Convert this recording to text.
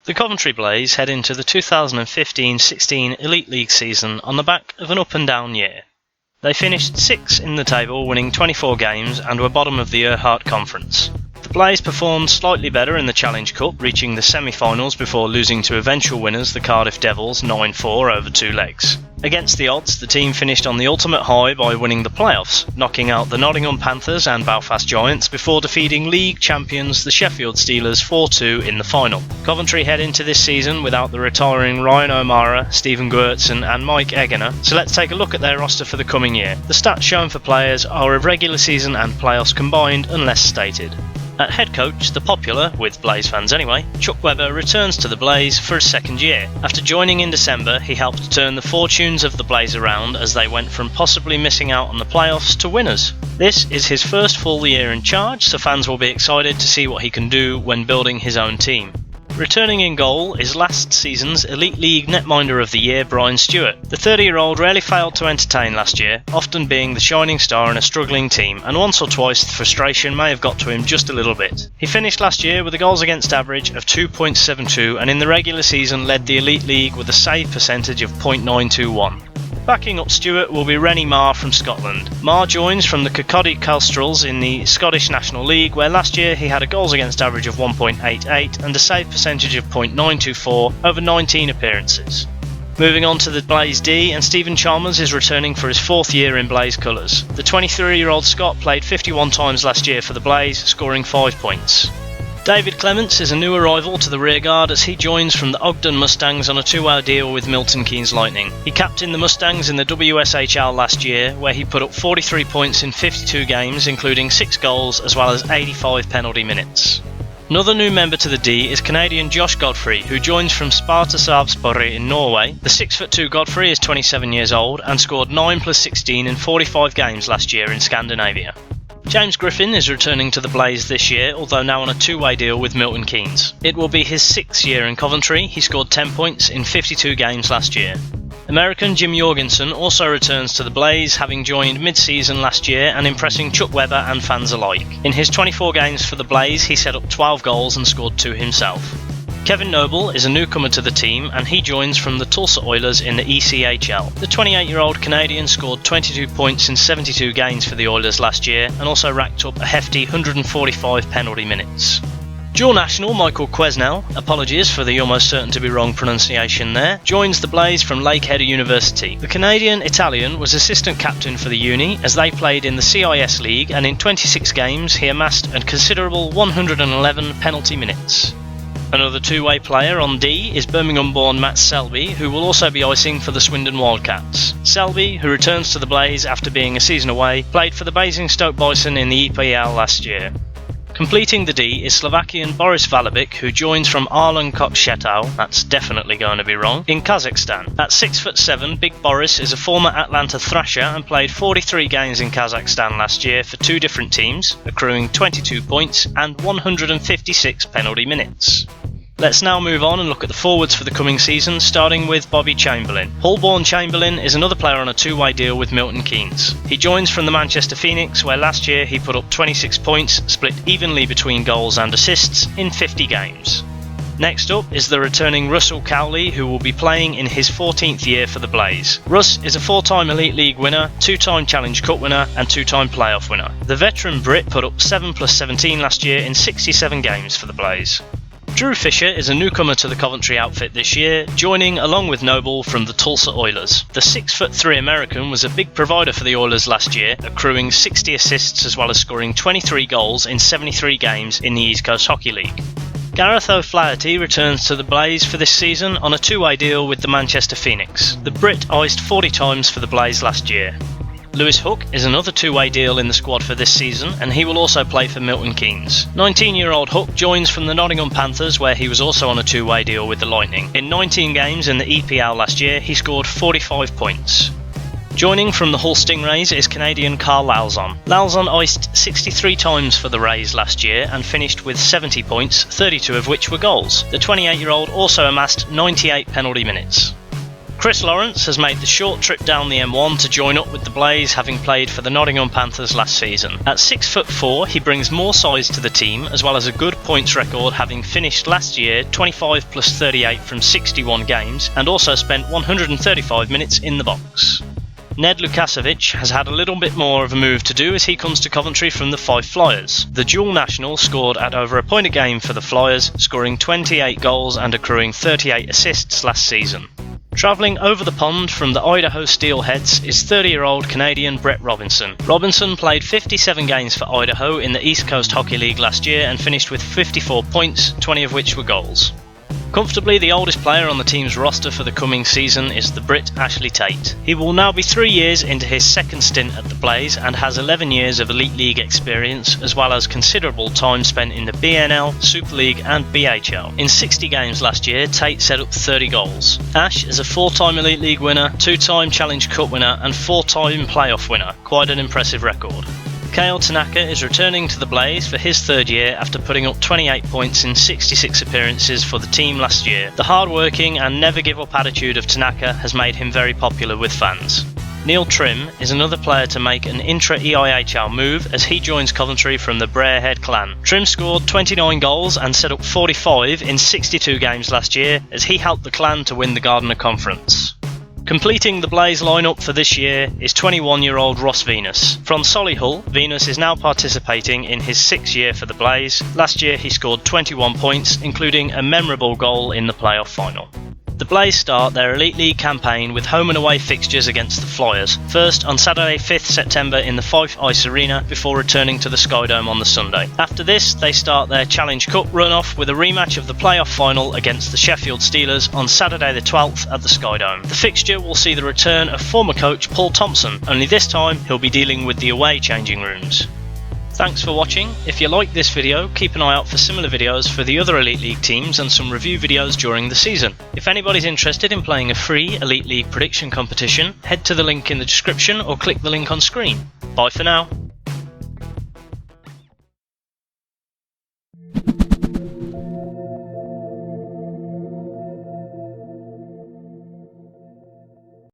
The Coventry Blaze head into the 2015-16 Elite League season on the back of an up-and-down year. They finished 6th in the table, winning 24 games, and were bottom of the EIHL Conference. The Blaze performed slightly better in the Challenge Cup, reaching the semi-finals before losing to eventual winners the Cardiff Devils 9-4 over 2 legs. Against the odds, the team finished on the ultimate high by winning the playoffs, knocking out the Nottingham Panthers and Belfast Giants before defeating league champions the Sheffield Steelers 4-2 in the final. Coventry head into this season without the retiring Ryan O'Mara, Stephen Gertson and Mike Egener, so let's take a look at their roster for the coming year. The stats shown for players are of regular season and playoffs combined unless stated. At head coach, the popular, with Blaze fans anyway, Chuck Webber returns to the Blaze for his second year. After joining in December, he helped turn the fortunes of the Blaze around as they went from possibly missing out on the playoffs to winners. This is his first full year in charge, so fans will be excited to see what he can do when building his own team. Returning in goal is last season's Elite League Netminder of the Year Brian Stewart. The 30-year-old rarely failed to entertain last year, often being the shining star in a struggling team, and once or twice the frustration may have got to him just a little bit. He finished last year with a goals against average of 2.72 and in the regular season led the Elite League with a save percentage of .921. Backing up Stewart will be Rennie Marr from Scotland. Marr joins from the Kirkcaldy Kestrels in the Scottish National League, where last year he had a goals against average of 1.88 and a save percentage of .924 over 19 appearances. Moving on to the Blaze D, and Stephen Chalmers is returning for his 4th year in Blaze colours. The 23-year-old Scot played 51 times last year for the Blaze, scoring 5 points. David Clements is a new arrival to the rearguard as he joins from the Ogden Mustangs on a 2-hour deal with Milton Keynes Lightning. He captained the Mustangs in the WSHL last year, where he put up 43 points in 52 games, including 6 goals as well as 85 penalty minutes. Another new member to the D is Canadian Josh Godfrey, who joins from Sparta Sarpsborg in Norway. The 6'2" Godfrey is 27 years old and scored 9+16 in 45 games last year in Scandinavia. James Griffin is returning to the Blaze this year, although now on a 2-way deal with Milton Keynes. It will be his 6th year in Coventry. He scored 10 points in 52 games last year. American Jim Jorgensen also returns to the Blaze, having joined mid-season last year and impressing Chuck Webber and fans alike. In his 24 games for the Blaze, he set up 12 goals and scored 2 himself. Kevin Noble is a newcomer to the team and he joins from the Tulsa Oilers in the ECHL. The 28-year-old Canadian scored 22 points in 72 games for the Oilers last year and also racked up a hefty 145 penalty minutes. Dual national Michael Quesnel, apologies for the almost certain to be wrong pronunciation there, joins the Blaze from Lakehead University. The Canadian-Italian was assistant captain for the uni as they played in the CIS League, and in 26 games he amassed a considerable 111 penalty minutes. Another 2-way player on D is Birmingham-born Matt Selby, who will also be icing for the Swindon Wildcats. Selby, who returns to the Blaze after being a season away, played for the Basingstoke Bison in the EIHL last year. Completing the D is Slovakian Boris Valabic, who joins from Arlen Kokshetau, that's definitely going to be wrong, in Kazakhstan. At 6'7", Big Boris is a former Atlanta Thrasher and played 43 games in Kazakhstan last year for 2 different teams, accruing 22 points and 156 penalty minutes. Let's now move on and look at the forwards for the coming season, starting with Bobby Chamberlain. Hull-born Chamberlain is another player on a 2-way deal with Milton Keynes. He joins from the Manchester Phoenix, where last year he put up 26 points, split evenly between goals and assists, in 50 games. Next up is the returning Russell Cowley, who will be playing in his 14th year for the Blaze. Russ is a 4-time Elite League winner, 2-time Challenge Cup winner and 2-time playoff winner. The veteran Brit put up 7+17 last year in 67 games for the Blaze. Drew Fisher is a newcomer to the Coventry outfit this year, joining along with Noble from the Tulsa Oilers. The 6'3" American was a big provider for the Oilers last year, accruing 60 assists as well as scoring 23 goals in 73 games in the East Coast Hockey League. Gareth O'Flaherty returns to the Blaze for this season on a 2-way deal with the Manchester Phoenix. The Brit iced 40 times for the Blaze last year. Lewis Hook is another 2-way deal in the squad for this season, and he will also play for Milton Keynes. 19-year-old Hook joins from the Nottingham Panthers, where he was also on a 2-way deal with the Lightning. In 19 games in the EPL last year, he scored 45 points. Joining from the Hull Stingrays is Canadian Carl Lauzon. Lauzon iced 63 times for the Rays last year and finished with 70 points, 32 of which were goals. The 28-year-old also amassed 98 penalty minutes. Chris Lawrence has made the short trip down the M1 to join up with the Blaze, having played for the Nottingham Panthers last season. At 6'4", he brings more size to the team, as well as a good points record, having finished last year 25 plus 38 from 61 games, and also spent 135 minutes in the box. Ned Lukasovic has had a little bit more of a move to do as he comes to Coventry from the Fife Flyers. The dual national scored at over a point a game for the Flyers, scoring 28 goals and accruing 38 assists last season. Travelling over the pond from the Idaho Steelheads is 30-year-old Canadian Brett Robinson. Robinson played 57 games for Idaho in the East Coast Hockey League last year and finished with 54 points, 20 of which were goals. Comfortably, the oldest player on the team's roster for the coming season is the Brit Ashley Tate. He will now be 3 years into his second stint at the Blaze and has 11 years of Elite League experience, as well as considerable time spent in the BNL, Super League and BHL. In 60 games last year, Tate set up 30 goals. Ash is a 4-time Elite League winner, 2-time Challenge Cup winner and 4-time playoff winner. Quite an impressive record. Kale Tanaka is returning to the Blaze for his third year after putting up 28 points in 66 appearances for the team last year. The hard-working and never-give-up attitude of Tanaka has made him very popular with fans. Neil Trim is another player to make an intra-EIHL move as he joins Coventry from the Brarehead clan. Trim scored 29 goals and set up 45 in 62 games last year as he helped the clan to win the Gardner Conference. Completing the Blaze lineup for this year is 21-year-old Ross Venus. From Solihull, Venus is now participating in his 6th year for the Blaze. Last year he scored 21 points, including a memorable goal in the playoff final. The Blaze start their Elite League campaign with home and away fixtures against the Flyers, first on Saturday 5th September in the Fife Ice Arena before returning to the Skydome on the Sunday. After this, they start their Challenge Cup run-off with a rematch of the playoff final against the Sheffield Steelers on Saturday the 12th at the Skydome. The fixture will see the return of former coach Paul Thompson, only this time he'll be dealing with the away changing rooms. Thanks for watching. If you liked this video, keep an eye out for similar videos for the other Elite League teams and some review videos during the season. If anybody's interested in playing a free Elite League prediction competition, head to the link in the description or click the link on screen. Bye for now.